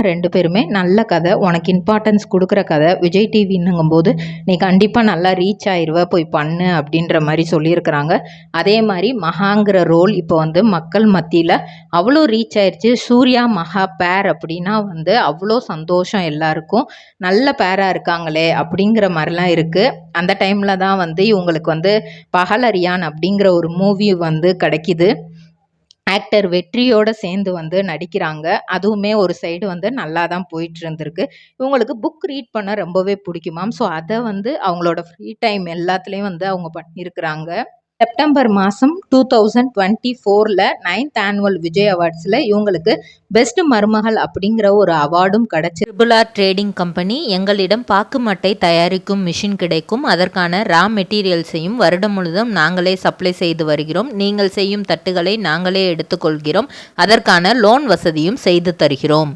2 பேருமே நல்ல கதை, உனக்கு இம்பார்ட்டன்ஸ் குடுக்குற கதை. விஜய் டிவின்னுங்கும்போது நீ கண்டிப்பா நல்லா ரீச் ஆயிருவ, போய் பண்ணு அப்படின்ற மாரி சொல்லியிருக்கிறாங்க. அதே மாரி மகாங்கிற ரோல் இப்போ வந்து மக்கள் மத்தியில அவ்வளோ ரீச் ஆயிருச்சு. சூர்யா, மகா பேர் அப்படின்னா வந்து அவ்வளோ சந்தோஷம் எல்லாருக்கும். நல்ல பேரா இருக்காங்களே அப்படிங்கிற மாரிலாம் இருக்கு. அந்த டைம்ல தான் வந்து இவங்களுக்கு வந்து பகலரியான் அப்படிங்கிற ஒரு மூவி வந்து கிடைக்குது. ஆக்டர் வெற்றியோட சேர்ந்து வந்து நடிக்கிறாங்க. அதுவுமே ஒரு சைடு வந்து நல்லா தான் போயிட்டு இருந்திருக்கு. இவங்களுக்கு புக் ரீட் பண்ண ரொம்பவே பிடிக்குமாம். ஸோ அத வந்து அவங்களோட ஃப்ரீ டைம் எல்லாத்துலயும் வந்து அவங்க பண்ணியிருக்கிறாங்க. செப்டம்பர் மாதம் 2024ல 9th ஆனுவல் விஜய் அவார்ட்ஸில் இவங்களுக்கு பெஸ்ட் மருமகள் அப்படிங்கிற ஒரு அவார்டும் கிடைச்சி. ட்ரிபிள் ஆர் ட்ரேடிங் கம்பெனி எங்களிடம் பாக்கு மட்டை தயாரிக்கும் மிஷின் கிடைக்கும். அதற்கான ரா மெட்டீரியல்ஸையும் வருடம் முழுதும் நாங்களே சப்ளை செய்து வருகிறோம். நீங்கள் செய்யும் தட்டுகளை நாங்களே எடுத்துக்கொள்கிறோம். அதற்கான லோன் வசதியும் செய்து தருகிறோம்.